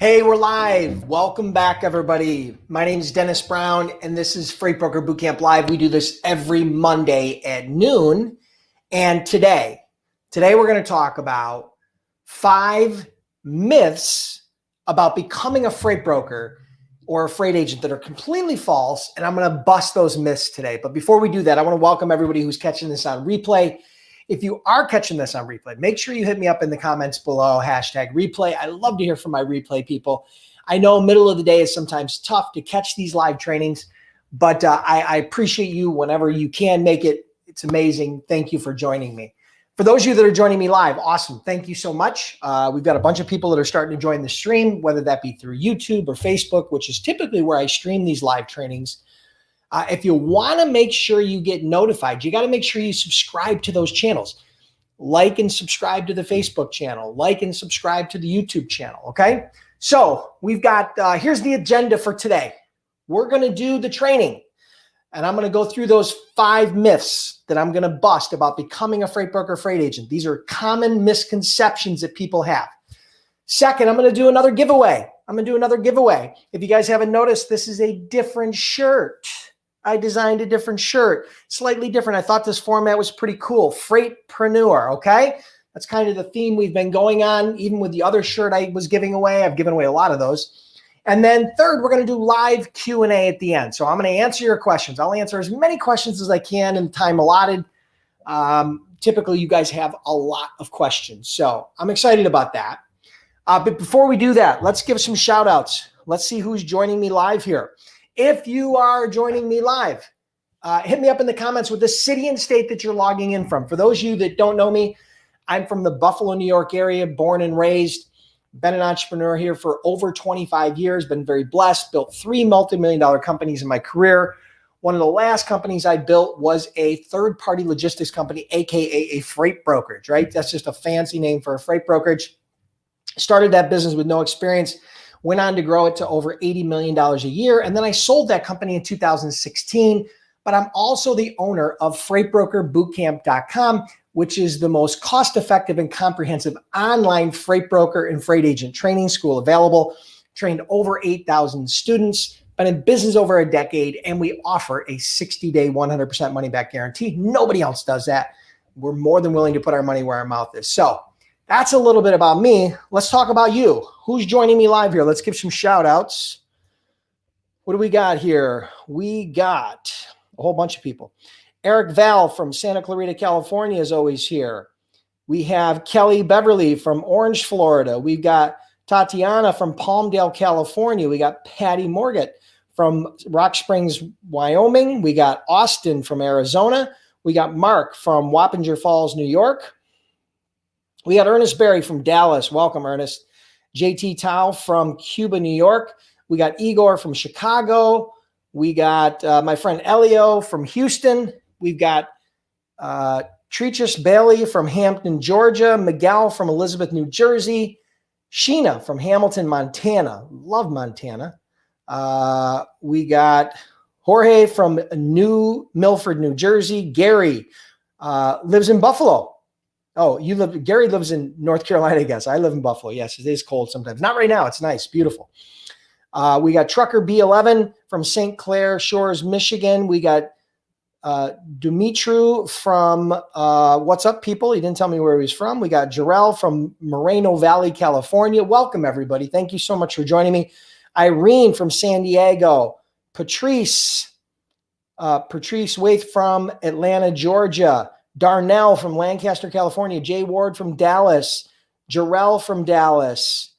Hey, we're live. Welcome back, everybody. My name is Dennis Brown, and this is Freight Broker Bootcamp Live. We do this every Monday at noon. And today we're going to talk about 5 myths about becoming a freight broker or a freight agent that are completely false. And I'm going to bust those myths today. But before we do that, I want to welcome everybody who's catching this on replay. If you are catching this on replay, make sure you hit me up in the comments below, #replay. I love to hear from my replay people. I know middle of the day is sometimes tough to catch these live trainings, but I appreciate you whenever you can make it. It's amazing. Thank you for joining me. For those of you that are joining me live, awesome. Thank you so much. We've got a bunch of people that are starting to join the stream, whether that be through YouTube or Facebook, which is typically where I stream these live trainings. If you want to make sure you get notified, you got to make sure you subscribe to those channels. Like and subscribe to the Facebook channel. Like and subscribe to the YouTube channel, okay? So we've got, here's the agenda for today. We're going to do the training, and I'm going to go through those 5 myths that I'm going to bust about becoming a freight broker, freight agent. These are common misconceptions that people have. Second, I'm going to do another giveaway. If you guys haven't noticed, this is a different shirt. I designed a different shirt, slightly different. I thought this format was pretty cool. Freightpreneur, okay? That's kind of the theme we've been going on, even with the other shirt I was giving away. I've given away a lot of those. And then third, we're going to do live Q&A at the end. So I'm going to answer your questions. I'll answer as many questions as I can in the time allotted. Typically, you guys have a lot of questions. So I'm excited about that. But before we do that, let's give some shout outs. Let's see who's joining me live here. If you are joining me live, hit me up in the comments with the city and state that you're logging in from. For those of you that don't know me, I'm from the Buffalo, New York area, born and raised. Been an entrepreneur here for over 25 years, been very blessed, built 3 multi-million-dollar companies in my career. One of the last companies I built was a third-party logistics company, AKA a freight brokerage, right? That's just a fancy name for a freight brokerage. Started that business with no experience. Went on to grow it to over $80 million a year. And then I sold that company in 2016. But I'm also the owner of FreightBrokerBootcamp.com, which is the most cost-effective and comprehensive online freight broker and freight agent training school available. Trained over 8,000 students, been in business over a decade, and we offer a 60-day, 100% money-back guarantee. Nobody else does that. We're more than willing to put our money where our mouth is. So that's a little bit about me. Let's talk about you. Who's joining me live here? Let's give some shout outs. What do we got here? We got a whole bunch of people. Eric Val from Santa Clarita, California is always here. We have Kelly Beverly from Orange, Florida. We've got Tatiana from Palmdale, California. We got Patty Morgett from Rock Springs, Wyoming. We got Austin from Arizona. We got Mark from Wappinger Falls, New York. We got Ernest Berry from Dallas. Welcome, Ernest. JT Tao from Cuba, New York. We got Igor from Chicago. We got my friend Elio from Houston. We've got Treacherous Bailey from Hampton, Georgia. Miguel from Elizabeth, New Jersey. Sheena from Hamilton, Montana. Love Montana. We got Jorge from New Milford, New Jersey. Gary lives in Buffalo. Oh, Gary lives in North Carolina, I guess. I live in Buffalo. Yes, it is cold sometimes. Not right now. It's nice, beautiful. We got Trucker B11 from St. Clair Shores, Michigan. We got Dumitru from What's Up, People? He didn't tell me where he was from. We got Jarrell from Moreno Valley, California. Welcome, everybody. Thank you so much for joining me. Irene from San Diego. Patrice Waith from Atlanta, Georgia. Darnell from Lancaster, California. Jay Ward from Dallas. Jarrell from Dallas.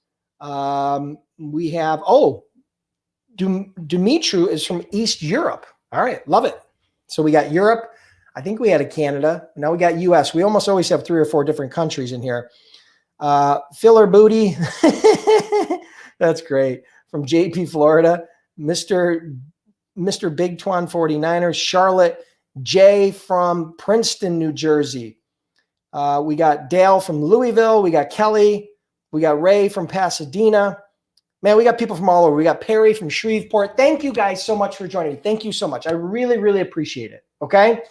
We have, Dumitru is from East Europe. All right, love it. So we got Europe. I think we had a Canada. Now we got US. We almost always have 3 or 4 different countries in here. Filler Booty. That's great. From JP, Florida. Mr. Big Twan 49ers. Charlotte. Jay from Princeton, New Jersey. We got Dale from Louisville. We got Kelly. We got Ray from Pasadena. Man, we got people from all over. We got Perry from Shreveport. Thank you guys so much for joining me. Thank you so much. I really, really appreciate it. Okay.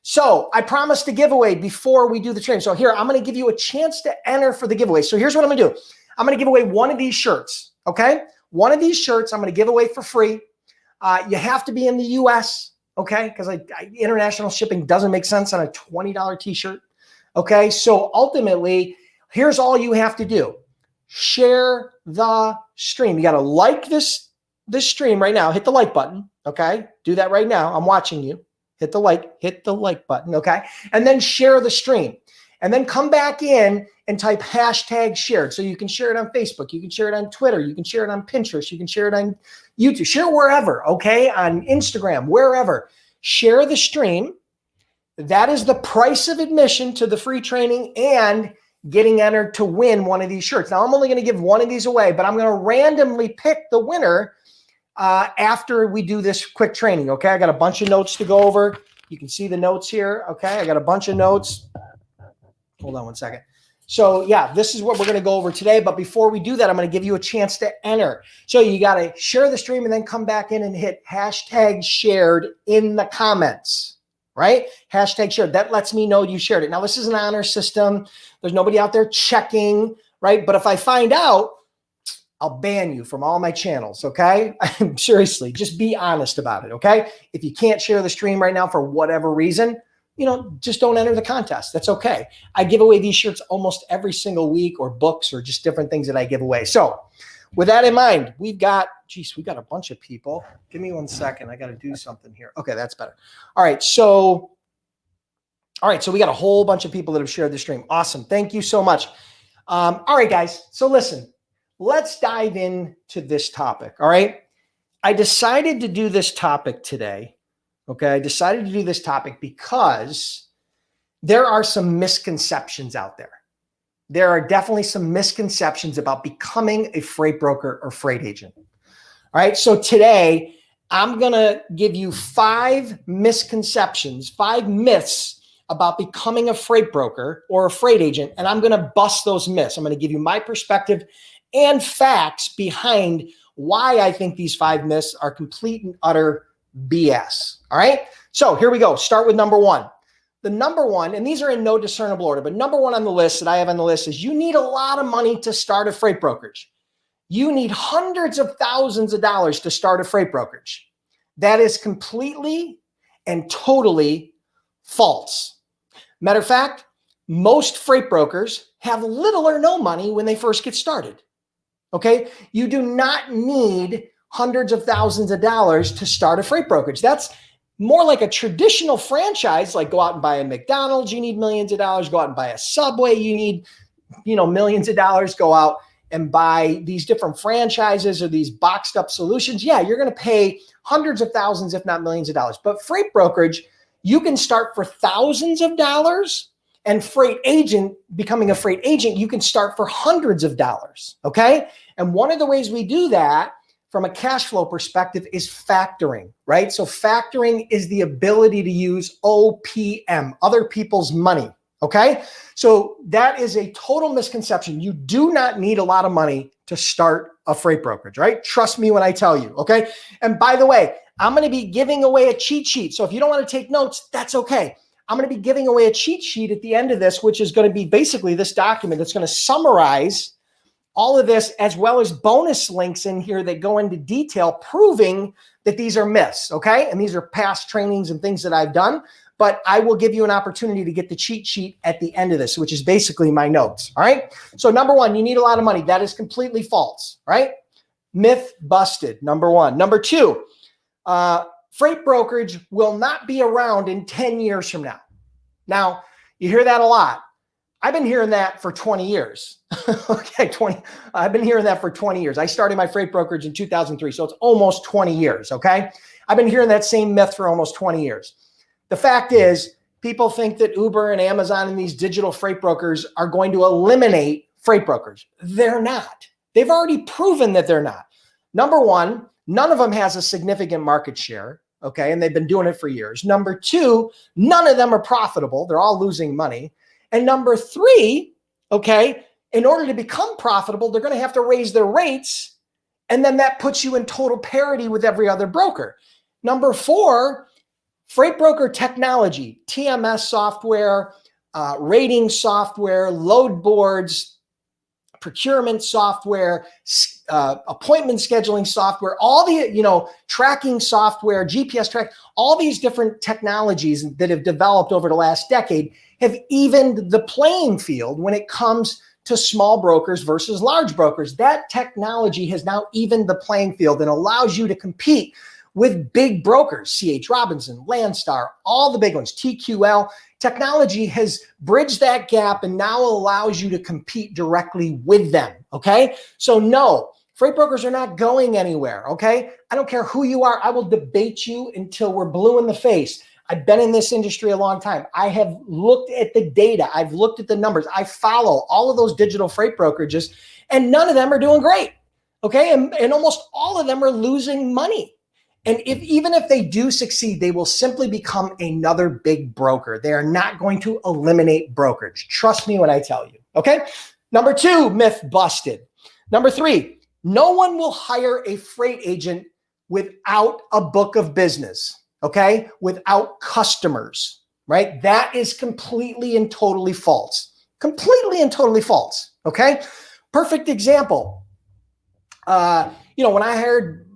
So I promised a giveaway before we do the training. So here, I'm going to give you a chance to enter for the giveaway. So here's what I'm going to do. I'm going to give away one of these shirts. Okay. One of these shirts I'm going to give away for free. You have to be in the US. Okay. Because international shipping doesn't make sense on a $20 t-shirt. Okay. So ultimately, here's all you have to do. Share the stream. You got to like this stream right now. Hit the like button. Okay. Do that right now. I'm watching you. Hit the like button. Okay. And then share the stream. And then come back in and type hashtag shared. So you can share it on Facebook. You can share it on Twitter. You can share it on Pinterest. You can share it on YouTube. Share wherever, okay? On Instagram, wherever. Share the stream. That is the price of admission to the free training and getting entered to win one of these shirts. Now, I'm only going to give one of these away, but I'm going to randomly pick the winner after we do this quick training, okay? I got a bunch of notes to go over. You can see the notes here, okay? I got a bunch of notes. Hold on one second. So yeah, this is what we're going to go over today. But before we do that, I'm going to give you a chance to enter. So you got to share the stream and then come back in and hit hashtag shared in the comments, right? Hashtag shared. That lets me know you shared it. Now, this is an honor system. There's nobody out there checking, right? But if I find out, I'll ban you from all my channels, okay? Seriously, just be honest about it, okay? If you can't share the stream right now for whatever reason, just don't enter the contest. That's okay. I give away these shirts almost every single week, or books, or just different things that I give away. So with that in mind, we got a bunch of people. Give me 1 second. I got to do something here. Okay, that's better. All right. So we got a whole bunch of people that have shared the stream. Awesome. Thank you so much. All right, guys. So listen, let's dive into this topic. All right. I decided to do this topic today. Okay, I decided to do this topic because there are some misconceptions out there. There are definitely some misconceptions about becoming a freight broker or freight agent. All right, so today I'm going to give you 5 misconceptions, 5 myths about becoming a freight broker or a freight agent, and I'm going to bust those myths. I'm going to give you my perspective and facts behind why I think these 5 myths are complete and utter BS. All right. So here we go. Start with number 1. The number 1, and these are in no discernible order, but number 1 on the list that I have on the list is you need a lot of money to start a freight brokerage. You need hundreds of thousands of dollars to start a freight brokerage. That is completely and totally false. Matter of fact, most freight brokers have little or no money when they first get started. Okay. You do not need hundreds of thousands of dollars to start a freight brokerage. That's more like a traditional franchise, like go out and buy a McDonald's, you need millions of dollars. Go out and buy a Subway, you need, millions of dollars. Go out and buy these different franchises or these boxed up solutions. Yeah, you're going to pay hundreds of thousands, if not millions of dollars. But freight brokerage, you can start for thousands of dollars, and becoming a freight agent, you can start for hundreds of dollars. Okay. And one of the ways we do that from a cash flow perspective is factoring, right? So factoring is the ability to use OPM, other people's money, okay? So that is a total misconception. You do not need a lot of money to start a freight brokerage, right? Trust me when I tell you, okay? And by the way, I'm going to be giving away a cheat sheet. So if you don't want to take notes, that's okay. I'm going to be giving away a cheat sheet at the end of this, which is going to be basically this document that's going to summarize all of this, as well as bonus links in here that go into detail proving that these are myths, okay? And these are past trainings and things that I've done, but I will give you an opportunity to get the cheat sheet at the end of this, which is basically my notes, all right? So number 1, you need a lot of money. That is completely false, right? Myth busted, number 1. Number 2, freight brokerage will not be around in 10 years from now. Now, you hear that a lot. I've been hearing that for 20 years. Okay, I've been hearing that for 20 years. I started my freight brokerage in 2003, so it's almost 20 years, okay? I've been hearing that same myth for almost 20 years. The fact is, people think that Uber and Amazon and these digital freight brokers are going to eliminate freight brokers. They're not. They've already proven that they're not. Number 1, none of them has a significant market share, okay? And they've been doing it for years. Number 2, none of them are profitable. They're all losing money. And number 3, okay, in order to become profitable, they're going to have to raise their rates. And then that puts you in total parity with every other broker. Number 4, freight broker technology, TMS software, rating software, load boards, procurement software, appointment scheduling software, all the, tracking software, GPS track, all these different technologies that have developed over the last decade have evened the playing field when it comes to small brokers versus large brokers. That technology has now evened the playing field and allows you to compete with big brokers, C.H. Robinson, Landstar, all the big ones, TQL. Technology has bridged that gap and now allows you to compete directly with them, okay? So no, freight brokers are not going anywhere, okay? I don't care who you are. I will debate you until we're blue in the face. I've been in this industry a long time. I have looked at the data. I've looked at the numbers. I follow all of those digital freight brokerages, and none of them are doing great, okay? And almost all of them are losing money. And even if they do succeed, they will simply become another big broker. They are not going to eliminate brokerage. Trust me when I tell you, okay? Number 2, myth busted. Number 3, no one will hire a freight agent without a book of business, okay? Without customers, right? That is completely and totally false. Completely and totally false, okay? Perfect example. When I hired,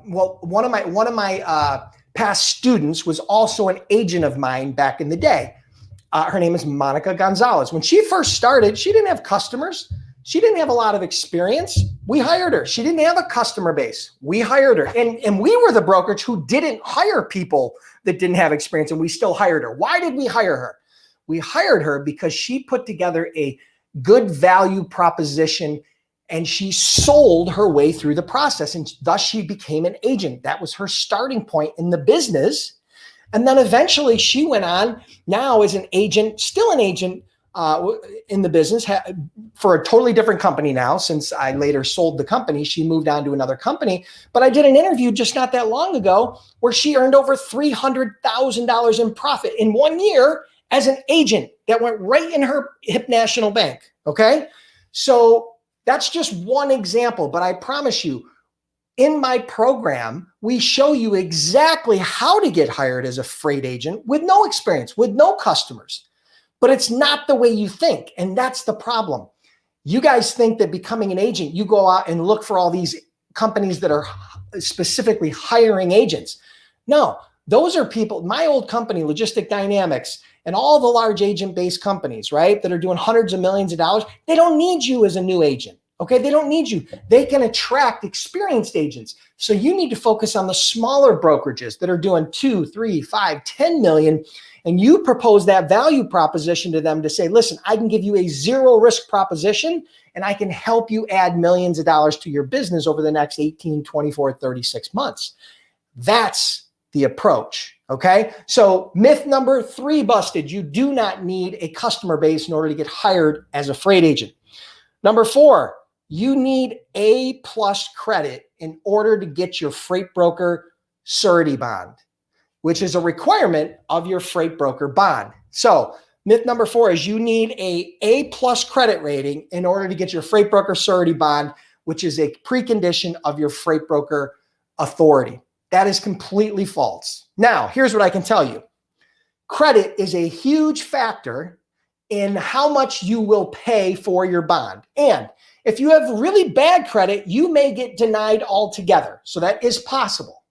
one of my past students was also an agent of mine back in the day. Her name is Monica Gonzalez. When she first started, she didn't have customers. She didn't have a lot of experience. We hired her. She didn't have a customer base. We hired her. And we were the brokerage who didn't hire people that didn't have experience, and we still hired her. Why did we hire her? We hired her because she put together a good value proposition and she sold her way through the process, and thus she became an agent. That was her starting point in the business. And then eventually she went on now as an agent, still an agent in the business for a totally different company now. Since I later sold the company, she moved on to another company. But I did an interview just not that long ago where she earned over $300,000 in profit in 1 year as an agent that went right in her Hip National Bank, okay? So that's just one example, but I promise you, in my program, we show you exactly how to get hired as a freight agent with no experience, with no customers. But it's not the way you think, and that's the problem. You guys think that becoming an agent, you go out and look for all these companies that are specifically hiring agents. No, those are people, my old company, Logistic Dynamics, and all the large agent-based companies, right, that are doing hundreds of millions of dollars, they don't need you as a new agent, okay? They don't need you. They can attract experienced agents. So you need to focus on the smaller brokerages that are doing 2, 3, 5, 10 million, and you propose that value proposition to them to say, listen, I can give you a zero risk proposition, and I can help you add millions of dollars to your business over the next 18, 24, 36 months. That's the approach, okay? So myth number 3 busted. You do not need a customer base in order to get hired as a freight agent. Number 4, you need A+ credit in order to get your freight broker surety bond, which is a requirement of your freight broker bond. So myth number 4 is you need A+ credit rating in order to get your freight broker surety bond, which is a precondition of your freight broker authority. That is completely false. Now, here's what I can tell you. Credit is a huge factor in how much you will pay for your bond. And if you have really bad credit, you may get denied altogether. So that is possible.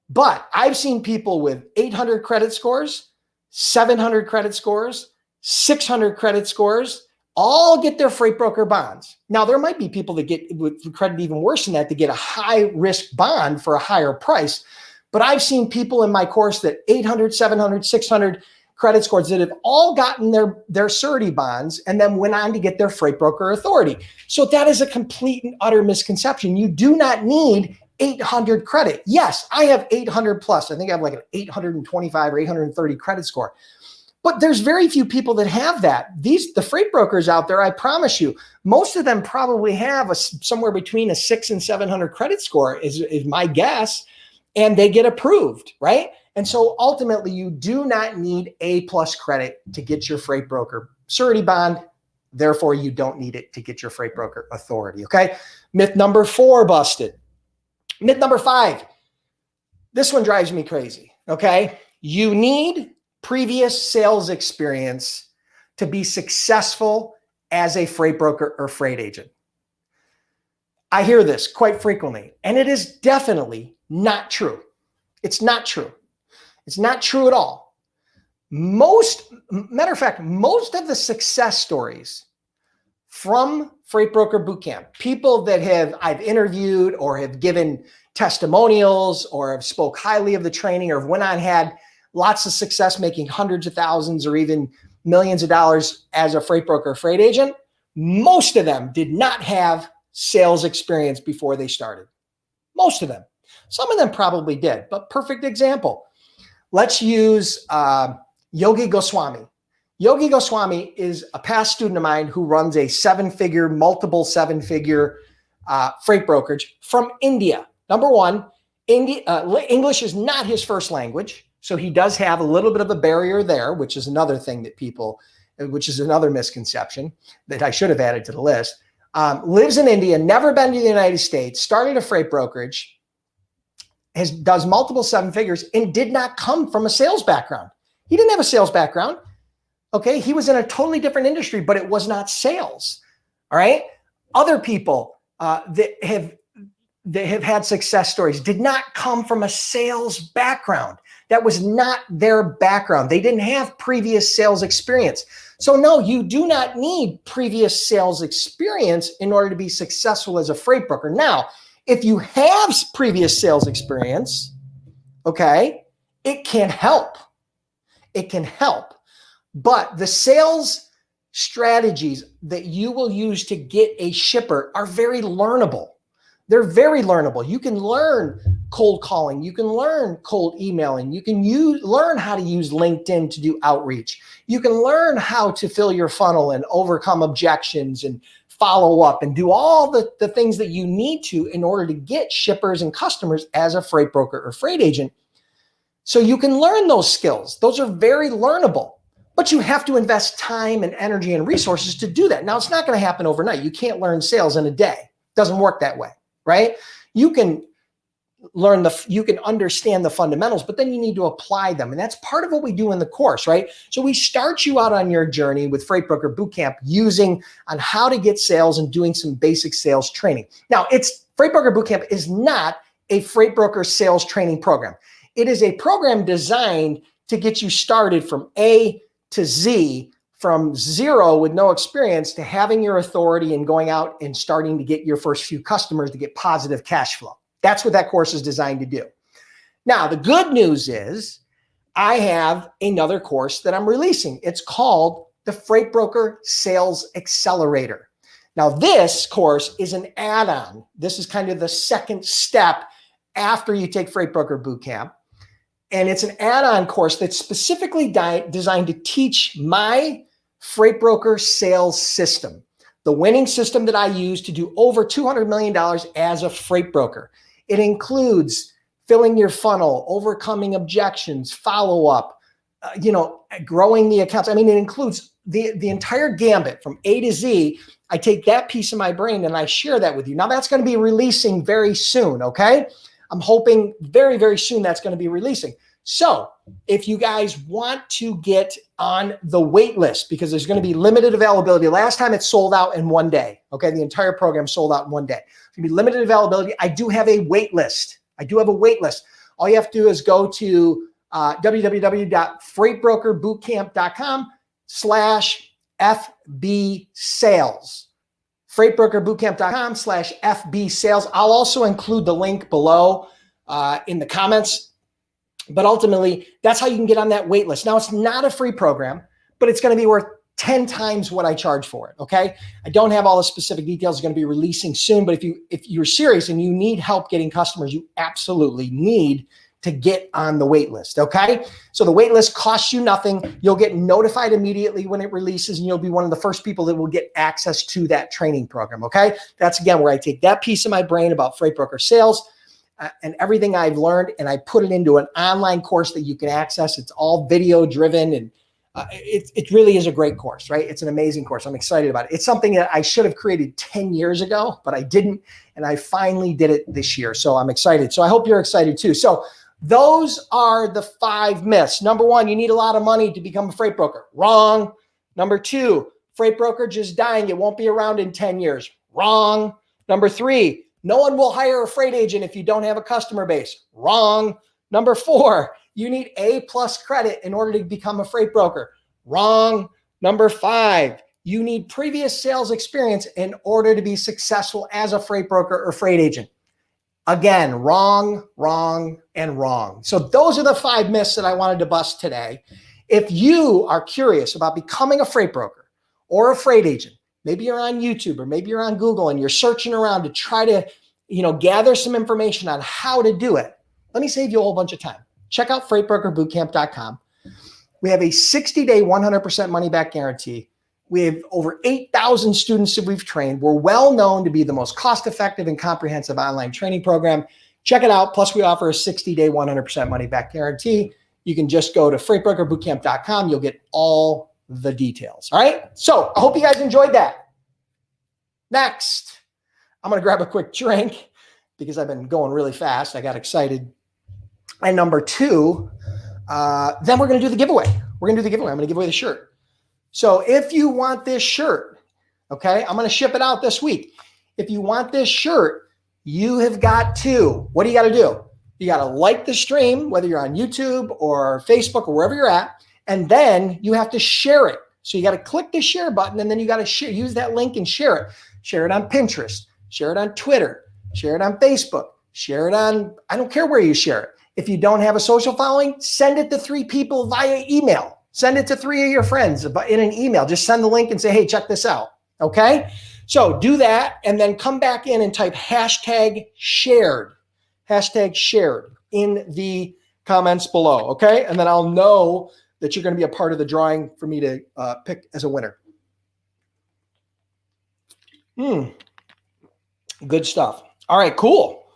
But I've seen people with 800 credit scores, 700 credit scores, 600 credit scores, all get their freight broker bonds. Now, there might be people that get with credit even worse than that to get a high risk bond for a higher price. But I've seen people in my course that 800, 700, 600 credit scores that have all gotten their surety bonds and then went on to get their freight broker authority. So that is a complete and utter misconception. You do not need 800 credit. Yes, I have 800 plus. I think I have like an 825 or 830 credit score. But there's very few people that have that. The freight brokers out there, I promise you, most of them probably have somewhere between a 600 and 700 credit score is my guess, and they get approved, right? And so ultimately, you do not need A+ credit to get your freight broker surety bond. Therefore, you don't need it to get your freight broker authority, okay? Myth number 4 busted. Myth number 5. This one drives me crazy, okay? You need previous sales experience to be successful as a freight broker or freight agent. I hear this quite frequently, and it is definitely not true. It's not true. It's not true at all. Matter of fact, most of the success stories from Freight Broker Bootcamp, people that I've interviewed or have given testimonials or have spoke highly of the training or have went on, had lots of success making hundreds of thousands or even millions of dollars as a freight broker or freight agent, most of them did not have sales experience before they started. Most of them. Some of them probably did, but perfect example. Let's use Yogi Goswami. Yogi Goswami is a past student of mine who runs a multiple seven-figure freight brokerage from India. Number one, English is not his first language, so he does have a little bit of a barrier there, which is another thing which is another misconception that I should have added to the list. Lives in India, never been to the United States, started a freight brokerage, does multiple seven figures, and did not come from a sales background. He didn't have a sales background. Okay, he was in a totally different industry, but it was not sales. All right. Other people that have had success stories did not come from a sales background. That was not their background. They didn't have previous sales experience. So no, you do not need previous sales experience in order to be successful as a freight broker. Now, if you have previous sales experience, okay, it can help. It can help. But the sales strategies that you will use to get a shipper are very learnable. They're very learnable. You can learn cold calling. You can learn cold emailing. You can learn how to use LinkedIn to do outreach. You can learn how to fill your funnel and overcome objections and follow up and do all the things that you need to in order to get shippers and customers as a freight broker or freight agent. So you can learn those skills. Those are very learnable. But you have to invest time and energy and resources to do that. Now, it's not going to happen overnight. You can't learn sales in a day. It doesn't work that way, right? You can you can understand the fundamentals, but then you need to apply them. And that's part of what we do in the course, right? So we start you out on your journey with Freight Broker Bootcamp using on how to get sales and doing some basic sales training. Now, Freight Broker Bootcamp is not a freight broker sales training program. It is a program designed to get you started from A to Z, from zero with no experience to having your authority and going out and starting to get your first few customers to get positive cash flow. That's what that course is designed to do. Now, the good news is I have another course that I'm releasing. It's called the Freight Broker Sales Accelerator. Now, this course is an add-on. This is kind of the second step after you take Freight Broker Bootcamp. And it's an add-on course that's specifically designed to teach my freight broker sales system, the winning system that I use to do over $200 million as a freight broker. It includes filling your funnel, overcoming objections, follow-up, growing the accounts. I mean, it includes the entire gambit from A to Z. I take that piece of my brain and I share that with you. Now, that's going to be releasing very soon, okay? I'm hoping very, very soon that's going to be releasing. So if you guys want to get on the wait list, because there's going to be limited availability. Last time it sold out in one day. Okay. The entire program sold out in one day. It's going to be limited availability. I do have a wait list. All you have to do is go to www.freightbrokerbootcamp.com/FB sales. freightbrokerbootcamp.com/FB sales. I'll also include the link below in the comments. But ultimately, that's how you can get on that wait list. Now, it's not a free program, but it's going to be worth 10 times what I charge for it, okay? I don't have all the specific details. It's going to be releasing soon, but if you're serious and you need help getting customers, you absolutely need to get on the wait list, okay? So the wait list costs you nothing. You'll get notified immediately when it releases, and you'll be one of the first people that will get access to that training program, okay? That's, again, where I take that piece of my brain about freight broker sales and everything I've learned, and I put it into an online course that you can access. It's all video driven, and it really is a great course, right? It's an amazing course. I'm excited about it. It's something that I should have created 10 years ago, but I didn't, and I finally did it this year. So I'm excited. So I hope you're excited too. So those are the 5 myths. Number 1, you need a lot of money to become a freight broker. Wrong. Number 2, freight brokerage is dying. It won't be around in 10 years. Wrong. Number 3, no one will hire a freight agent if you don't have a customer base. Wrong. Number 4, you need A+ credit in order to become a freight broker. Wrong. Number 5, you need previous sales experience in order to be successful as a freight broker or freight agent. Again, wrong, wrong, and wrong. So those are the 5 myths that I wanted to bust today. If you are curious about becoming a freight broker or a freight agent, maybe you're on YouTube or maybe you're on Google and you're searching around to try to, gather some information on how to do it, let me save you a whole bunch of time. Check out freightbrokerbootcamp.com. We have a 60-day, 100% money back guarantee. We have over 8,000 students that we've trained. We're well known to be the most cost-effective and comprehensive online training program. Check it out. Plus, we offer a 60-day, 100% money back guarantee. You can just go to freightbrokerbootcamp.com. You'll get all the details. All right. So I hope you guys enjoyed that. Next, I'm going to grab a quick drink because I've been going really fast. I got excited. And number 2, then we're going to do the giveaway. I'm going to give away the shirt. So if you want this shirt, okay, I'm going to ship it out this week. If you want this shirt, you have got to, what do you got to do? You got to like the stream, whether you're on YouTube or Facebook or wherever you're at, and then you have to share it. So you got to click the share button, and then you got to use that link and share it. Share it on Pinterest, share it on Twitter, share it on Facebook, share it on, I don't care where you share it. If you don't have a social following, send it to 3 people via email. Send it to 3 of your friends in an email. Just send the link and say, hey, check this out. Okay? So do that and then come back in and type #shared in the comments below. Okay? And then I'll know that you're going to be a part of the drawing for me to pick as a winner. Good stuff. All right, cool.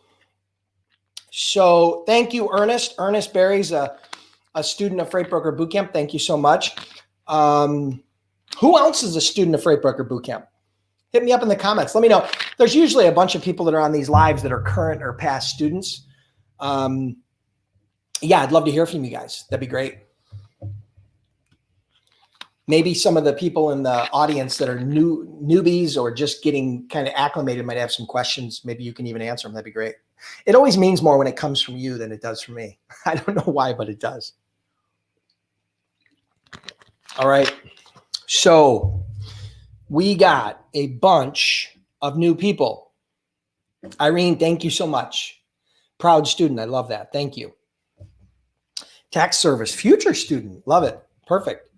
So thank you, Ernest. Ernest Berry's a student of Freight Broker Bootcamp. Thank you so much. Who else is a student of Freight Broker Bootcamp? Hit me up in the comments. Let me know. There's usually a bunch of people that are on these lives that are current or past students. Yeah, I'd love to hear from you guys. That'd be great. Maybe some of the people in the audience that are newbies or just getting kind of acclimated might have some questions. Maybe you can even answer them. That'd be great. It always means more when it comes from you than it does from me. I don't know why, but it does. All right. So we got a bunch of new people. Irene, thank you so much. Proud student. I love that. Thank you. Tax service, future student. Love it. Perfect.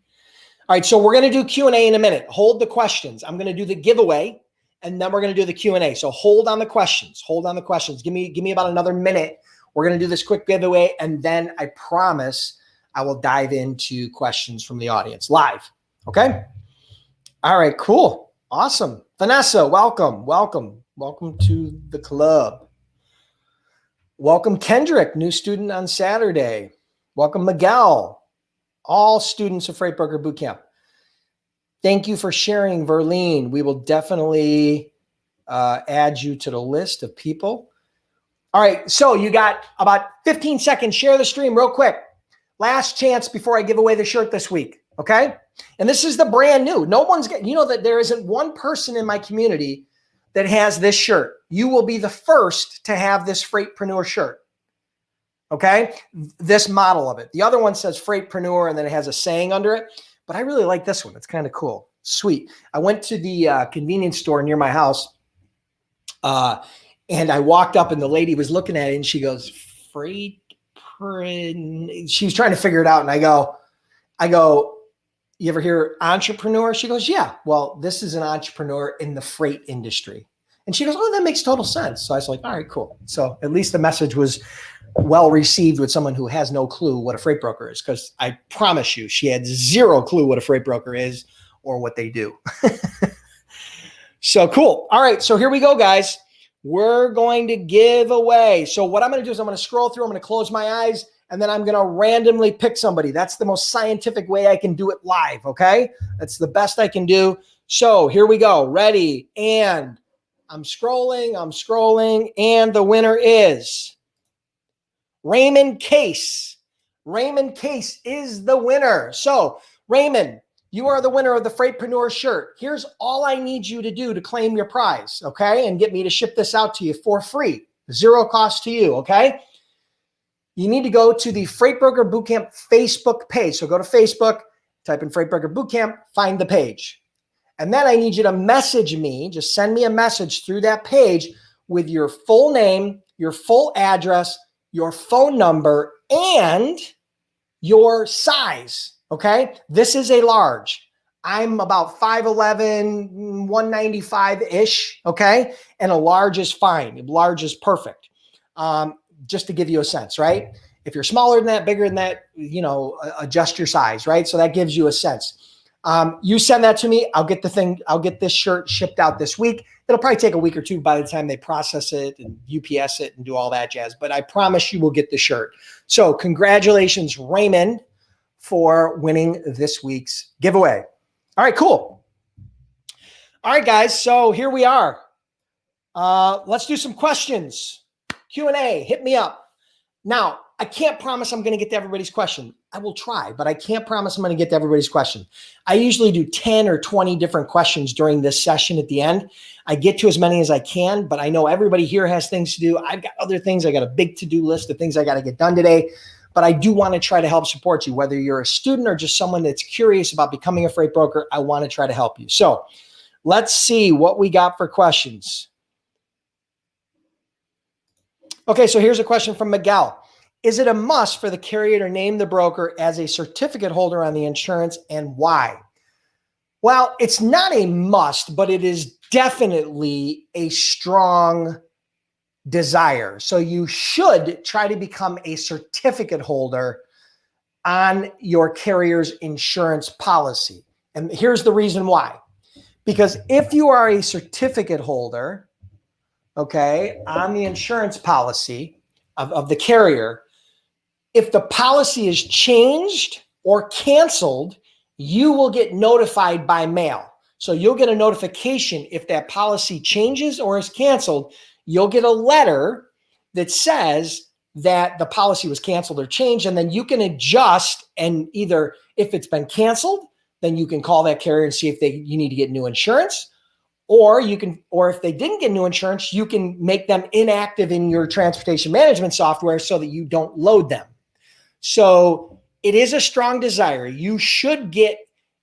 All right. So we're going to do Q&A in a minute. Hold the questions. I'm going to do the giveaway and then we're going to do the Q&A. So hold on the questions. Hold on the questions. Give me about another minute. We're going to do this quick giveaway and then I promise I will dive into questions from the audience live. Okay. All right, cool. Awesome. Vanessa, welcome. Welcome to the club. Welcome, Kendrick, new student on Saturday. Welcome, Miguel, all students of Freight Broker Bootcamp. Thank you for sharing, Verlene. We will definitely add you to the list of people. All right, so you got about 15 seconds. Share the stream real quick. Last chance before I give away the shirt this week, okay? And this is the brand new. No one's getting, that there isn't one person in my community that has this shirt. You will be the first to have this Freightpreneur shirt, okay? This model of it. The other one says Freightpreneur and then it has a saying under it, but I really like this one. It's kind of cool. Sweet. I went to the convenience store near my house and I walked up and the lady was looking at it and she goes, she was trying to figure it out. And I go, you ever hear entrepreneur? She goes, yeah. Well, this is an entrepreneur in the freight industry. And she goes, oh, that makes total sense. So I was like, all right, cool. So at least the message was well received with someone who has no clue what a freight broker is. Because I promise you, she had zero clue what a freight broker is or what they do. So cool. All right. So here we go, guys. We're going to give away. So what I'm going to do is I'm going to scroll through. I'm going to close my eyes and then I'm going to randomly pick somebody. That's the most scientific way I can do it live. Okay. That's the best I can do. So here we go. Ready. And I'm scrolling. And the winner is Raymond Case. Raymond Case is the winner. So Raymond, You are the winner of the Freightpreneur shirt. Here's all I need you to do to claim your prize, okay? And get me to ship this out to you for free. Zero cost to you, okay? You need to go to the Freight Broker Bootcamp Facebook page. So go to Facebook, type in Freight Broker Bootcamp, find the page. And then I need you to message me, just send me a message through that page with your full name, your full address, your phone number, and your size, okay? This is a large. I'm about 5'11", 195-ish, okay? And a large is fine. Large is perfect. Just to give you a sense, right? If you're smaller than that, bigger than that, adjust your size, right? So that gives you a sense. You send that to me. I'll get this shirt shipped out this week. It'll probably take a week or two by the time they process it and UPS it and do all that jazz. But I promise you will get the shirt. So congratulations, Raymond, for winning this week's giveaway. All right, cool. All right, guys. So here we are. Let's do some questions. Q&A. Hit me up. Now, I can't promise I'm going to get to everybody's question. I will try, but I can't promise I'm going to get to everybody's question. I usually do 10 or 20 different questions during this session at the end. I get to as many as I can, but I know everybody here has things to do. I've got other things. I got a big to-do list of things I got to get done today, but I do want to try to help support you. Whether you're a student or just someone that's curious about becoming a freight broker, I want to try to help you. So let's see what we got for questions. Okay, so here's a question from Miguel. Is it a must for the carrier to name the broker as a certificate holder on the insurance, and why? Well, it's not a must, but it is definitely a strong desire. So you should try to become a certificate holder on your carrier's insurance policy. And here's the reason why. Because if you are a certificate holder, okay, on the insurance policy of the carrier, if the policy is changed or canceled, you will get notified by mail. So you'll get a notification if that policy changes or is canceled. You'll get a letter that says that the policy was canceled or changed, and then you can adjust, and either if it's been canceled, then you can call that carrier and see if you need to get new insurance, or if they didn't get new insurance, you can make them inactive in your transportation management software so that you don't load them. So it is a strong desire. You should get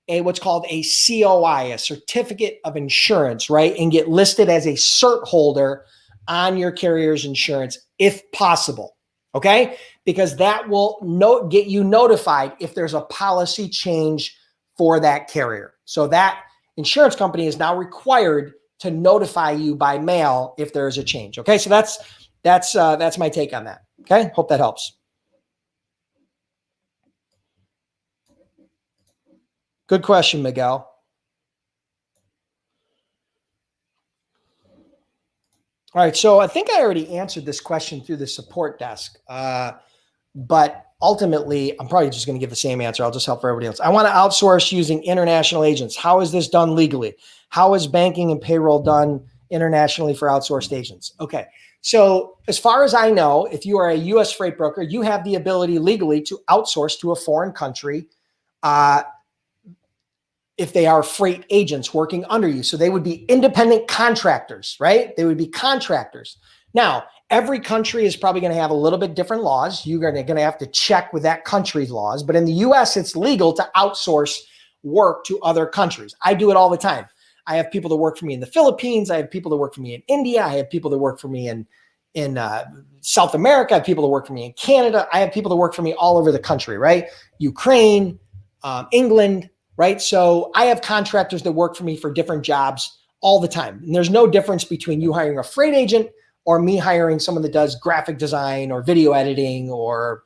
what's called a COI, a certificate of insurance, right? And get listed as a cert holder on your carrier's insurance if possible, okay? Because that will get you notified if there's a policy change for that carrier. So that insurance company is now required to notify you by mail if there is a change, okay? So that's my take on that, okay? Hope that helps. Good question, Miguel. All right, so I think I already answered this question through the support desk, but ultimately, I'm probably just going to give the same answer. I'll just help for everybody else. I want to outsource using international agents. How is this done legally? How is banking and payroll done internationally for outsourced agents? Okay, so as far as I know, if you are a U.S. freight broker, you have the ability legally to outsource to a foreign country if they are freight agents working under you. So they would be independent contractors, right? They would be contractors. Now, every country is probably going to have a little bit different laws. You're going to have to check with that country's laws. But in the US, it's legal to outsource work to other countries. I do it all the time. I have people that work for me in the Philippines. I have people that work for me in India. I have people that work for me in South America. I have people that work for me in Canada. I have people that work for me all over the country, right? Ukraine, England, right? So I have contractors that work for me for different jobs all the time. And there's no difference between you hiring a freight agent or me hiring someone that does graphic design or video editing or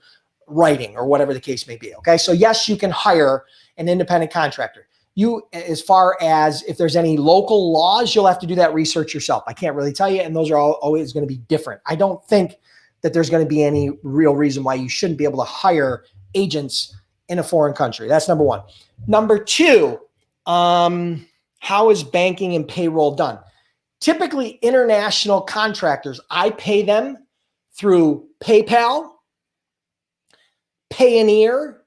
writing or whatever the case may be. Okay. So yes, you can hire an independent contractor. As far as if there's any local laws, you'll have to do that research yourself. I can't really tell you. And those are always going to be different. I don't think that there's going to be any real reason why you shouldn't be able to hire agents in a foreign country. That's number one. Number two, how is banking and payroll done? Typically, international contractors, I pay them through PayPal, Payoneer,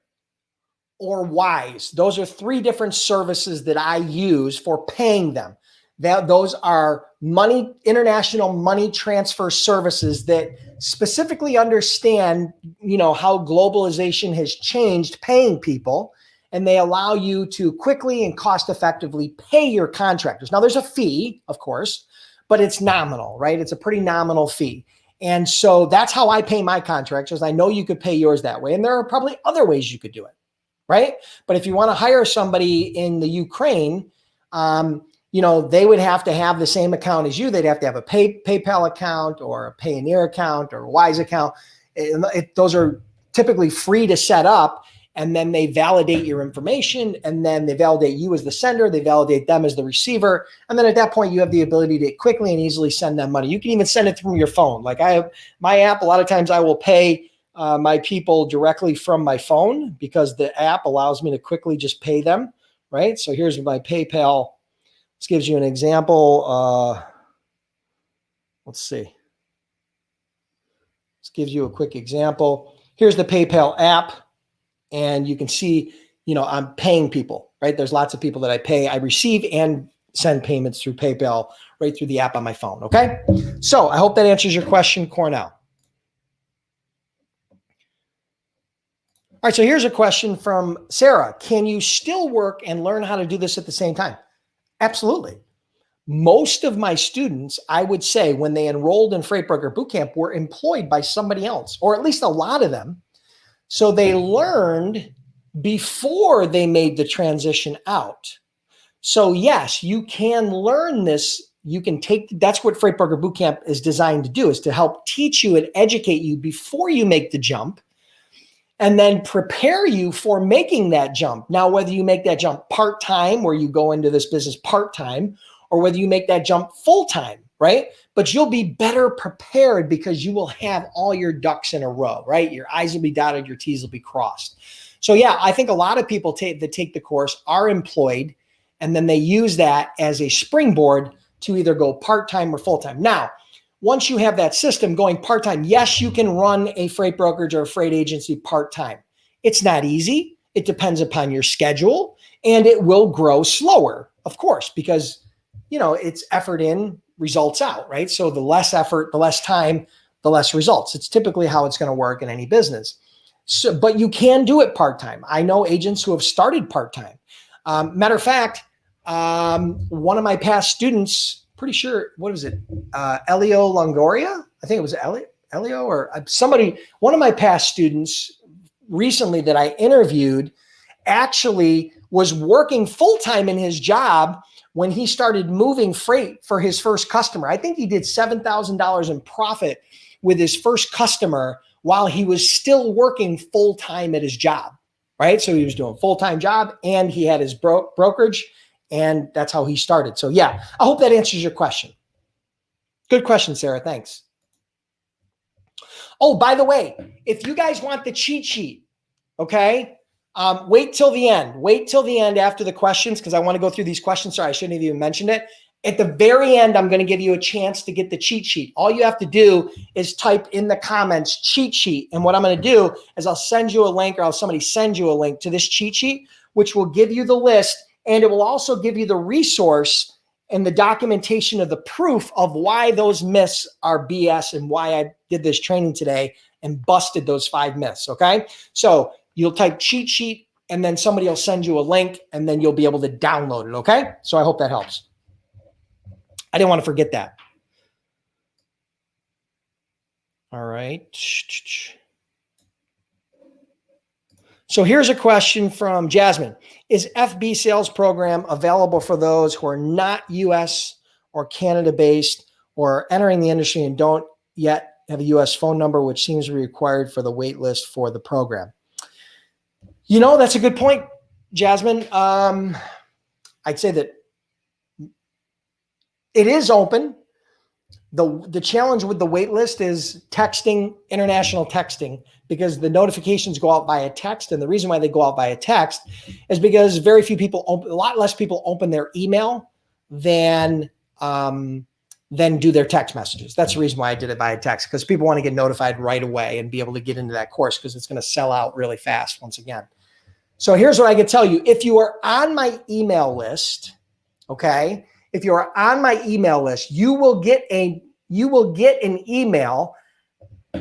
or Wise. Those are three different services that I use for paying them. Those are international money transfer services that specifically understand, how globalization has changed paying people, and they allow you to quickly and cost effectively pay your contractors. Now, there's a fee, of course, but it's nominal, right? It's a pretty nominal fee. And so that's how I pay my contractors. I know you could pay yours that way, and there are probably other ways you could do it, right? But if you want to hire somebody in the Ukraine, they would have to have the same account as you. They'd have to have a PayPal account or a Payoneer account or a Wise account. Those are typically free to set up, and then they validate your information, and then they validate you as the sender. They validate them as the receiver. And then at that point, you have the ability to quickly and easily send them money. You can even send it from your phone. Like I have my app, a lot of times I will pay my people directly from my phone because the app allows me to quickly just pay them, right? So here's my PayPal. This gives you an example. Let's see. This gives you a quick example. Here's the PayPal app, and you can see, I'm paying people, right? There's lots of people that I pay. I receive and send payments through PayPal right through the app on my phone, okay? So I hope that answers your question, Cornell. All right, so here's a question from Sarah. Can you still work and learn how to do this at the same time? Absolutely. Most of my students, I would say, when they enrolled in Freight Broker Bootcamp, were employed by somebody else, or at least a lot of them. So they learned before they made the transition out. So yes, you can learn this. You can that's what Freight Broker Bootcamp is designed to do, is to help teach you and educate you before you make the jump, and then prepare you for making that jump. Now, whether you make that jump part-time, where you go into this business part-time, or whether you make that jump full-time, right? But you'll be better prepared because you will have all your ducks in a row, right? Your I's will be dotted, your T's will be crossed. So yeah, I think a lot of people that take the course are employed, and then they use that as a springboard to either go part-time or full-time. Now, once you have that system going part-time, yes, you can run a freight brokerage or a freight agency part-time. It's not easy. It depends upon your schedule, and it will grow slower, of course, because, it's effort in, results out, right? So the less effort, the less time, the less results. It's typically how it's going to work in any business. So, but you can do it part-time. I know agents who have started part-time. Matter of fact, one of my past students, pretty sure, what was it? Elio Longoria? I think it was Elio or somebody, one of my past students recently that I interviewed actually was working full-time in his job when he started moving freight for his first customer. I think he did $7,000 in profit with his first customer while he was still working full-time at his job, right? So he was doing a full-time job and he had his brokerage, and that's how he started. So yeah, I hope that answers your question. Good question, Sarah. Thanks. Oh, by the way, if you guys want the cheat sheet, okay, wait till the end. Wait till the end after the questions, because I want to go through these questions. Sorry, I shouldn't have even mentioned it. At the very end, I'm going to give you a chance to get the cheat sheet. All you have to do is type in the comments cheat sheet. And what I'm going to do is I'll send you a link, or I'll somebody send you a link to this cheat sheet, which will give you the list. And it will also give you the resource and the documentation of the proof of why those myths are BS and why I did this training today and busted those 5 myths. Okay. So you'll type cheat sheet, and then somebody will send you a link, and then you'll be able to download it. Okay. So I hope that helps. I didn't want to forget that. All right. So here's a question from Jasmine. Is FB sales program available for those who are not US or Canada based, or entering the industry and don't yet have a US phone number, which seems to be required for the wait list for the program? That's a good point, Jasmine. I'd say that it is open. The challenge with the wait list is texting, international texting, because the notifications go out via text. And the reason why they go out via text is because very few people, a lot less people open their email than do their text messages. That's the reason why I did it via text, because people want to get notified right away and be able to get into that course, because it's going to sell out really fast once again. So here's what I can tell you. If you are on my email list, okay, if you are on my email list, you will get an email,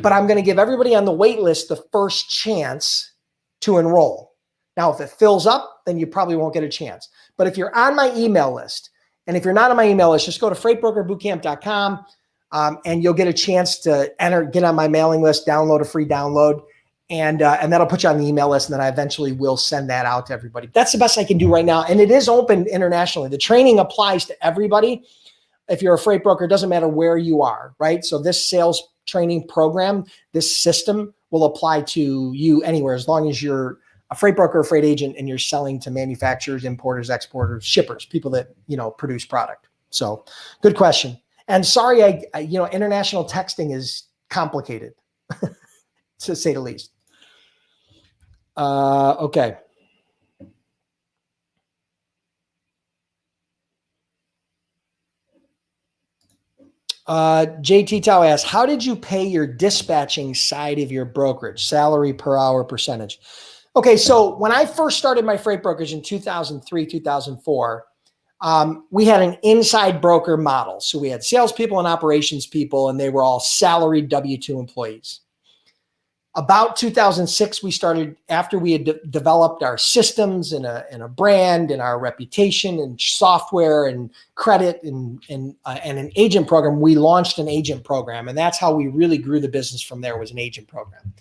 but I'm going to give everybody on the wait list the first chance to enroll. Now, if it fills up, then you probably won't get a chance. But if you're on my email list, and if you're not on my email list, just go to freightbrokerbootcamp.com and you'll get a chance to get on my mailing list, download a free download. And that'll put you on the email list, and then I eventually will send that out to everybody. That's the best I can do right now. And it is open internationally. The training applies to everybody. If you're a freight broker, it doesn't matter where you are, right? So this sales training program, this system will apply to you anywhere, as long as you're a freight broker, a freight agent, and you're selling to manufacturers, importers, exporters, shippers, people that, produce product. So good question. And sorry, I international texting is complicated to say the least. Okay. JT Tao asks, how did you pay your dispatching side of your brokerage? Salary per hour, percentage? Okay, so when I first started my freight brokerage in 2003, 2004, we had an inside broker model. So we had salespeople and operations people, and they were all salaried W-2 employees. About 2006, we started, after we had developed our systems and a brand and our reputation and software and credit and an agent program, we launched an agent program. And that's how we really grew the business from there, was an agent program.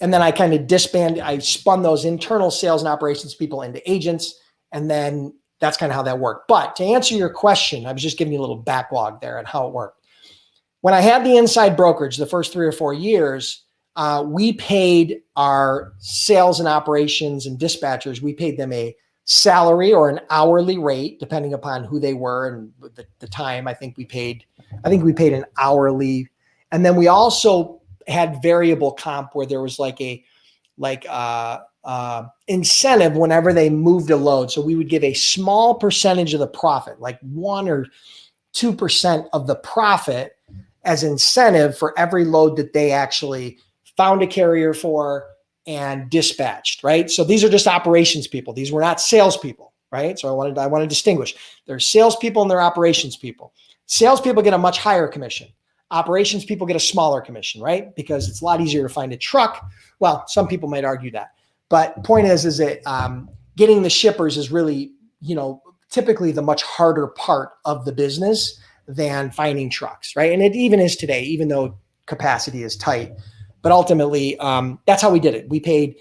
And then I kind of disbanded, I spun those internal sales and operations people into agents. And then that's kind of how that worked. But to answer your question, I was just giving you a little backlog there on how it worked. When I had the inside brokerage, the first 3 or 4 years, we paid our sales and operations and dispatchers, we paid them a salary or an hourly rate, depending upon who they were and the time. I think we paid an hourly. And then we also had variable comp, where there was like incentive whenever they moved a load. So we would give a small percentage of the profit, like 1 or 2% of the profit, as incentive for every load that they actually found a carrier for and dispatched, right? So these are just operations people. These were not salespeople, right? So I want to distinguish. There's salespeople and there are operations people. Salespeople get a much higher commission. Operations people get a smaller commission, right? Because it's a lot easier to find a truck. Well, some people might argue that, but point is that getting the shippers is really, typically the much harder part of the business than finding trucks, right? And it even is today, even though capacity is tight. But ultimately, that's how we did it. We paid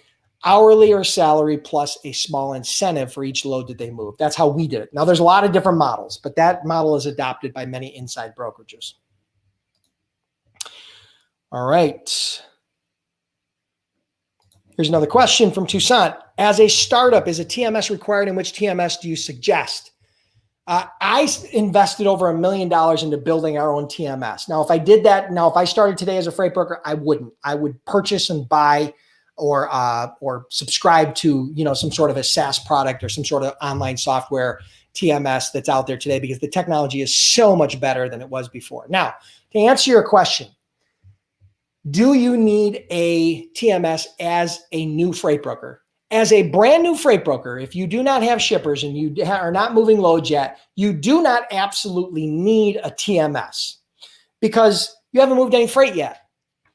hourly or salary plus a small incentive for each load that they move. That's how we did it. Now, there's a lot of different models, but that model is adopted by many inside brokerages. All right. Here's another question from Toussaint. As a startup, is a TMS required, and which TMS do you suggest? I invested over $1 million into building our own TMS. Now, if I did that, if I started today as a freight broker, I wouldn't. I would purchase and buy or subscribe to, some sort of a SaaS product or some sort of online software TMS that's out there today, because the technology is so much better than it was before. Now, to answer your question, do you need a TMS as a new freight broker? As a brand new freight broker, if you do not have shippers and you are not moving loads yet, you do not absolutely need a TMS, because you haven't moved any freight yet.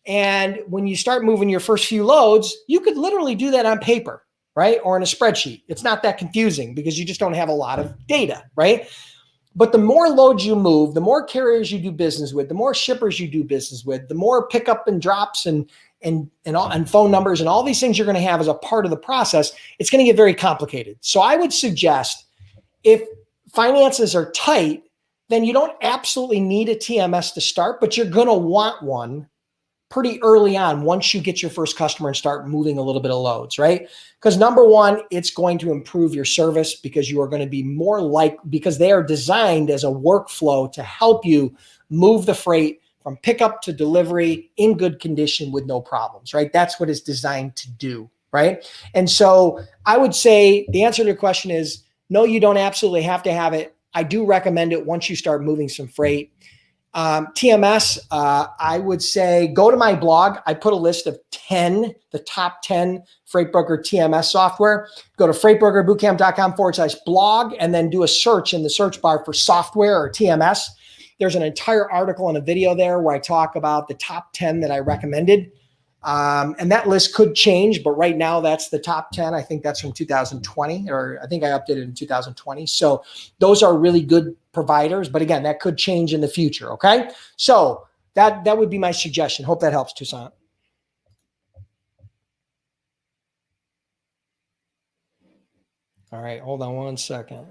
And when you start moving your first few loads, you could literally do that on paper, right? Or in a spreadsheet. It's not that confusing because you just don't have a lot of data, right? But the more loads you move, the more carriers you do business with, the more shippers you do business with, the more pickup and drops and phone numbers and all these things you're going to have as a part of the process, it's going to get very complicated. So I would suggest, if finances are tight, then you don't absolutely need a TMS to start, but you're going to want one pretty early on once you get your first customer and start moving a little bit of loads, right? Because number one, it's going to improve your service, because you are going to be because they are designed as a workflow to help you move the freight from pickup to delivery in good condition with no problems, right? That's what it's designed to do, right? And so I would say the answer to your question is no, you don't absolutely have to have it. I do recommend it once you start moving some freight. TMS, I would say go to my blog. I put a list of the top 10 freight broker TMS software. Go to freightbrokerbootcamp.com/blog and then do a search in the search bar for software or TMS. There's an entire article and a video there where I talk about the top 10 that I recommended. And that list could change, but right now that's the top 10. I think that's from 2020, or I think I updated in 2020. So those are really good providers, but again, that could change in the future. Okay. So that would be my suggestion. Hope that helps, Toussaint. All right. Hold on one second.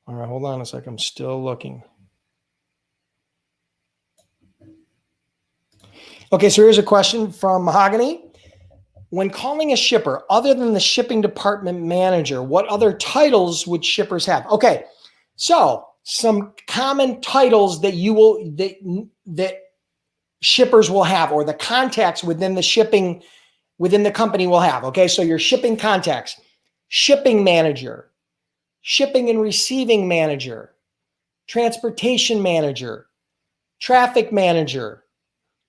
All right, hold on a second. I'm still looking. Okay, so here's a question from Mahogany. When calling a shipper, other than the shipping department manager, what other titles would shippers have? Okay, so some common titles that that shippers will have, or the contacts within the company will have. Okay, so your shipping contacts: shipping manager, shipping and receiving manager, transportation manager, traffic manager,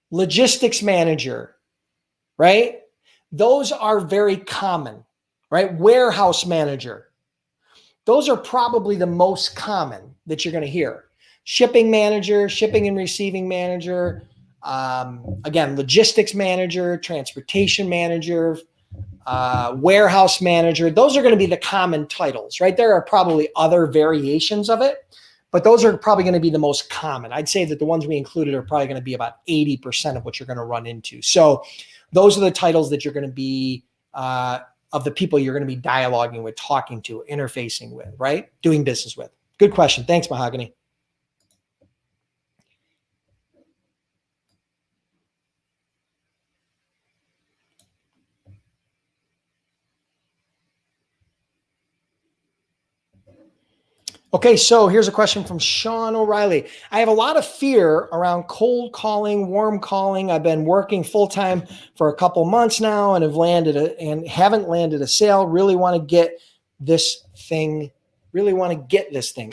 logistics manager, right? Those are very common, right? Warehouse manager. Those are probably the most common that you're going to hear. Shipping manager, shipping and receiving manager, again, logistics manager, transportation manager, warehouse manager. Those are going to be the common titles, right? There are probably other variations of it, but those are probably going to be the most common. I'd say that the ones we included are probably going to be about 80% of what you're going to run into. So those are the titles that you're going to be, of the people you're going to be dialoguing with, talking to, interfacing with, right? Doing business with. Good question. Thanks, Mahogany. Okay, so here's a question from Sean O'Reilly. I have a lot of fear around cold calling, warm calling. I've been working full time for a couple months now and haven't landed a sale. Really want to get this thing.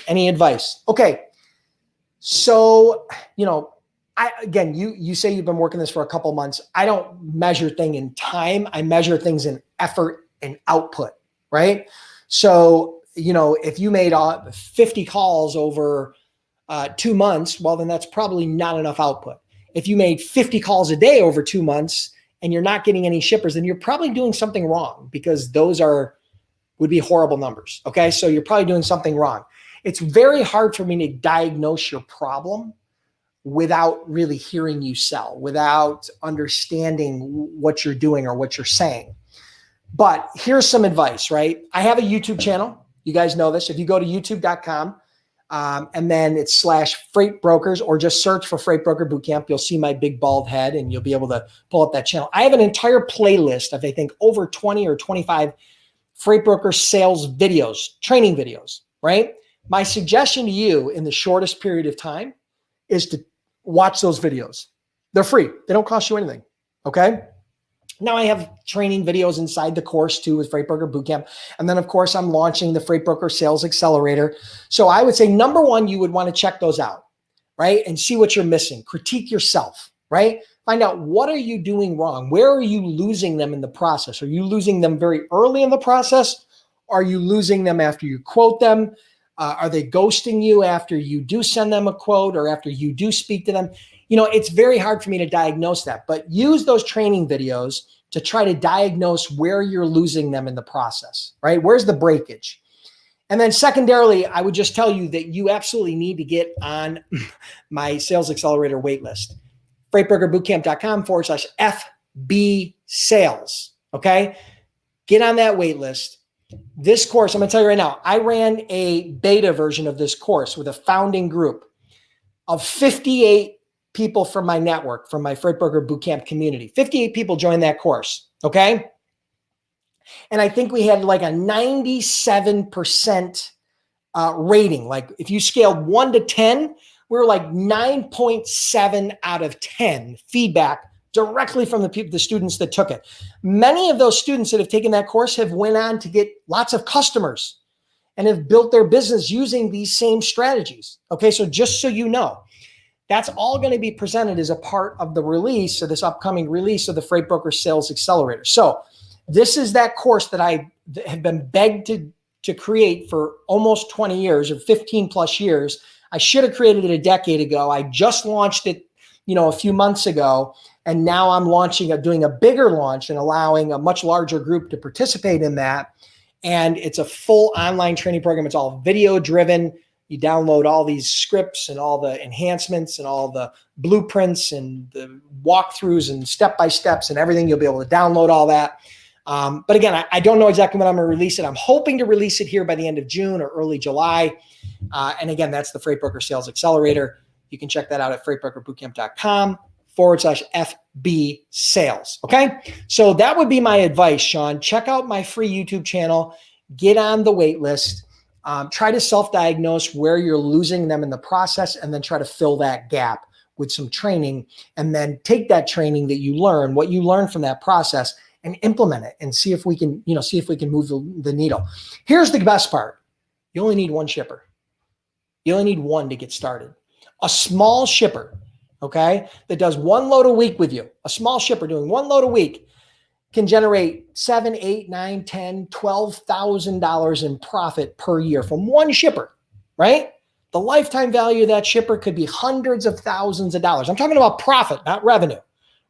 Any advice? Okay, so you say you've been working this for a couple months. I don't measure things in time. I measure things in effort and output, right? So if you made 50 calls over 2 months, well, then that's probably not enough output. If you made 50 calls a day over 2 months and you're not getting any shippers, then you're probably doing something wrong, because those would be horrible numbers. Okay. So you're probably doing something wrong. It's very hard for me to diagnose your problem without really hearing you sell, without understanding what you're doing or what you're saying. But here's some advice, right? I have a YouTube channel. You guys know this. If you go to youtube.com and then it's /Freight Brokers, or just search for Freight Broker Bootcamp, you'll see my big bald head and you'll be able to pull up that channel. I have an entire playlist of, I think, over 20 or 25 freight broker sales videos, training videos, right? My suggestion to you in the shortest period of time is to watch those videos. They're free. They don't cost you anything. Okay. Now I have training videos inside the course too with Freight Broker Bootcamp. And then of course I'm launching the Freight Broker Sales Accelerator. So I would say, number one, you would want to check those out, right? And see what you're missing. Critique yourself, right? Find out, what are you doing wrong? Where are you losing them in the process? Are you losing them very early in the process? Are you losing them after you quote them? Are they ghosting you after you do send them a quote or after you do speak to them? It's very hard for me to diagnose that, but use those training videos to try to diagnose where you're losing them in the process, right? Where's the breakage? And then secondarily, I would just tell you that you absolutely need to get on my Sales Accelerator waitlist, freightbrokerbootcamp.com/FB sales. Okay. Get on that waitlist. This course, I'm going to tell you right now, I ran a beta version of this course with a founding group of 58 people from my network, from my Freight Broker Bootcamp community. 58 people joined that course. Okay. And I think we had like a 97% rating. Like if you scaled 1 to 10, we're like 9.7 out of 10 feedback directly from the students that took it. Many of those students that have taken that course have went on to get lots of customers and have built their business using these same strategies. Okay, so just so you know, that's all going to be presented as a part of the release, of this upcoming release of the Freight Broker Sales Accelerator. So this is that course that I have been begged to create for almost 20 years or 15 plus years. I should have created it a decade ago. I just launched it, a few months ago. And now I'm doing a bigger launch and allowing a much larger group to participate in that. And it's a full online training program. It's all video driven. You download all these scripts and all the enhancements and all the blueprints and the walkthroughs and step-by-steps and everything. You'll be able to download all that. But again, I don't know exactly when I'm going to release it. I'm hoping to release it here by the end of June or early July. And again, that's the Freight Broker Sales Accelerator. You can check that out at freightbrokerbootcamp.com/FB sales. Okay. So that would be my advice, Sean. Check out my free YouTube channel, get on the wait list, try to self-diagnose where you're losing them in the process, and then try to fill that gap with some training, and then take that training that you learn, what you learn from that process, and implement it and see if we can, move the needle. Here's the best part. You only need one shipper. You only need one to get started. A small shipper, okay, that does one load a week with you, a small shipper doing one load a week can generate $7,000, $8,000, $9,000, $10,000, $12,000 in profit per year from one shipper, right? The lifetime value of that shipper could be hundreds of thousands of dollars. I'm talking about profit, not revenue,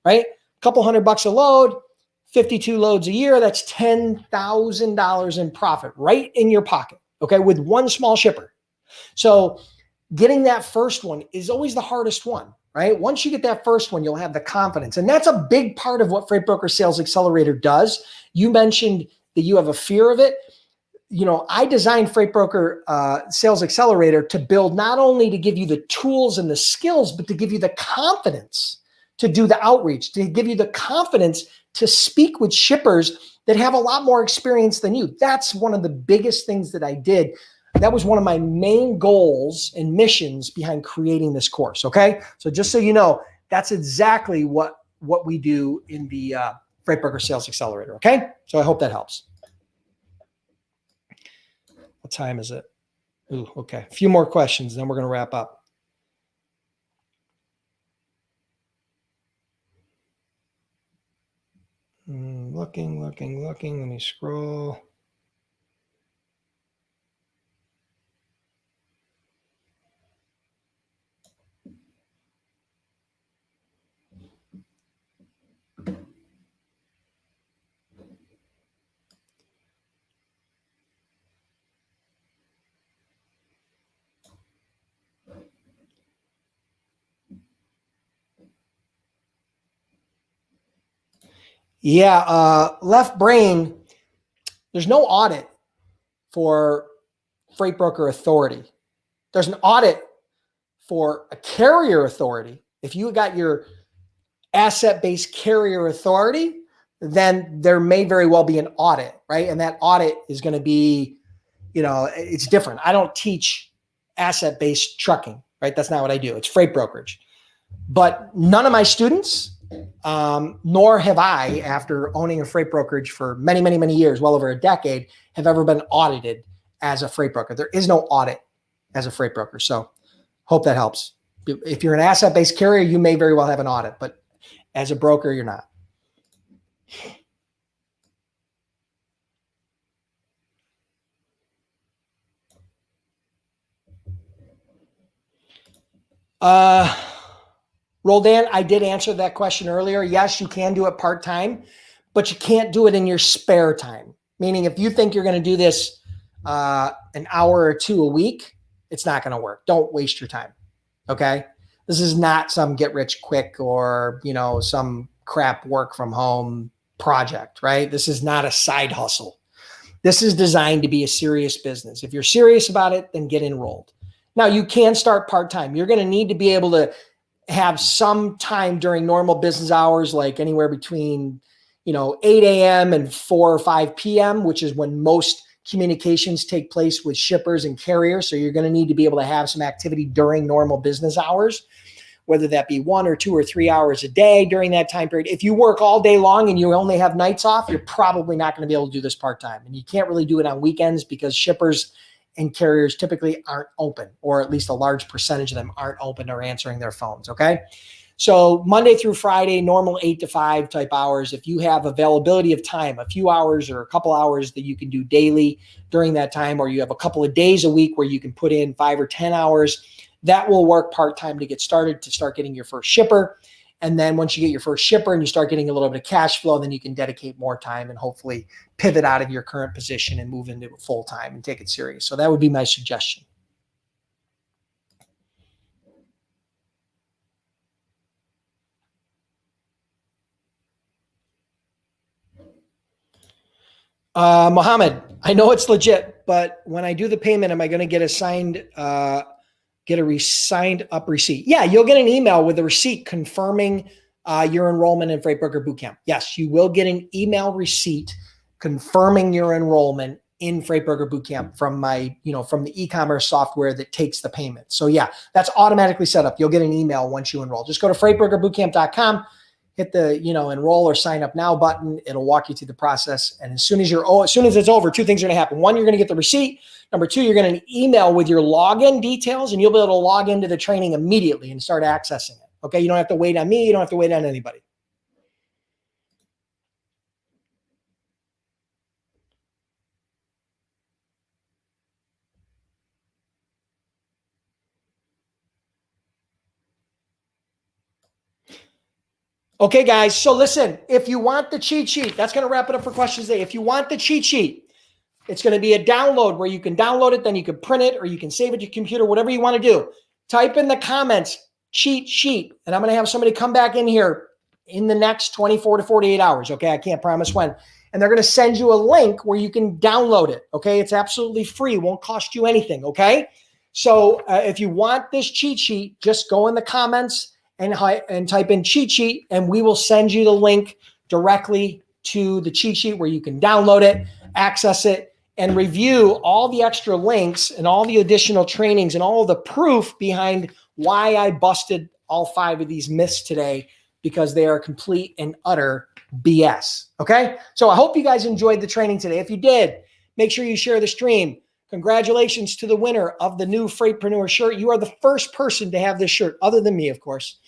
right? A couple $100 a load, 52 loads a year, that's $10,000 in profit right in your pocket, okay, with one small shipper. So getting that first one is always the hardest one, right? Once you get that first one, you'll have the confidence. And that's a big part of what Freight Broker Sales Accelerator does. You mentioned that you have a fear of it. I designed Freight Broker Sales Accelerator to build, not only to give you the tools and the skills, but to give you the confidence to do the outreach, to give you the confidence to speak with shippers that have a lot more experience than you. That's one of the biggest things that I did. That was one of my main goals and missions behind creating this course, okay? So just so you know, that's exactly what we do in the Freight Broker Sales Accelerator, okay? So I hope that helps. What time is it? Ooh, okay. A few more questions, then we're going to wrap up. Looking. Let me scroll. Yeah, left brain, there's no audit for Freight Broker Authority. There's an audit for a carrier authority. If you got your asset-based carrier authority, then there may very well be an audit, right? And that audit is going to be, it's different. I don't teach asset-based trucking, right? That's not what I do. It's freight brokerage. But none of my students, nor have I, after owning a freight brokerage for many, many, many years, well over a decade, have ever been audited as a freight broker. There is no audit as a freight broker. So hope that helps. If you're an asset-based carrier, you may very well have an audit, but as a broker, you're not. Roldan, I did answer that question earlier. Yes, you can do it part-time, but you can't do it in your spare time. Meaning if you think you're going to do this an hour or two a week, it's not going to work. Don't waste your time. Okay. This is not some get rich quick or, some crap work from home project, right? This is not a side hustle. This is designed to be a serious business. If you're serious about it, then get enrolled. Now you can start part-time. You're going to need to be able to have some time during normal business hours, like anywhere between, 8 a.m. and 4 or 5 p.m., which is when most communications take place with shippers and carriers. So you're going to need to be able to have some activity during normal business hours, whether that be 1 or 2 or 3 hours a day during that time period. If you work all day long and you only have nights off, you're probably not going to be able to do this part-time. And you can't really do it on weekends because shippers and carriers typically aren't open, or at least a large percentage of them aren't open or answering their phones, okay? So Monday through Friday, normal 8 to 5 type hours. If you have availability of time, a few hours or a couple hours that you can do daily during that time, or you have a couple of days a week where you can put in 5 or 10 hours, that will work part-time to get started, to start getting your first shipper. And then once you get your first shipper and you start getting a little bit of cash flow, then you can dedicate more time and hopefully pivot out of your current position and move into full-time and take it serious. So that would be my suggestion. Mohammed, I know it's legit, but when I do the payment, am I going to get a signed up receipt? Yeah, you'll get an email with a receipt confirming your enrollment in Freight Broker Bootcamp. Yes, you will get an email receipt confirming your enrollment in Freight Broker Bootcamp from from the e-commerce software that takes the payment. So yeah, that's automatically set up. You'll get an email once you enroll. Just go to freightbrokerbootcamp.com, hit the enroll or sign up now button. It'll walk you through the process. And as soon as it's over, two things are going to happen. One, you're going to get the receipt. Number two, you're going to email with your login details, and you'll be able to log into the training immediately and start accessing it. Okay, you don't have to wait on me. You don't have to wait on anybody. Okay, guys. So listen, if you want the cheat sheet, that's going to wrap it up for questions today. If you want the cheat sheet, it's going to be a download where you can download it, then you can print it, or you can save it to your computer, whatever you want to do. Type in the comments, cheat sheet, and I'm going to have somebody come back in here in the next 24 to 48 hours. Okay, I can't promise when. And they're going to send you a link where you can download it. Okay, it's absolutely free, won't cost you anything. Okay, so if you want this cheat sheet, just go in the comments and type in cheat sheet, and we will send you the link directly to the cheat sheet where you can download it, access it, and review all the extra links and all the additional trainings and all the proof behind why I busted all 5 of these myths today, because they are complete and utter BS. Okay? So I hope you guys enjoyed the training today. If you did, make sure you share the stream. Congratulations to the winner of the new Freightpreneur shirt. You are the first person to have this shirt, other than me, of course.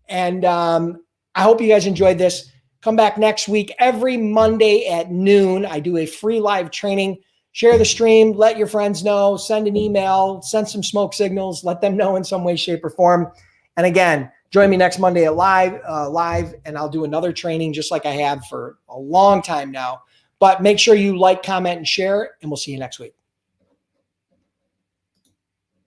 And I hope you guys enjoyed this. Come back next week. Every Monday at noon, I do a free live training. Share the stream. Let your friends know. Send an email. Send some smoke signals. Let them know in some way, shape, or form. And again, join me next Monday at live, and I'll do another training just like I have for a long time now. But make sure you like, comment, and share, and we'll see you next week.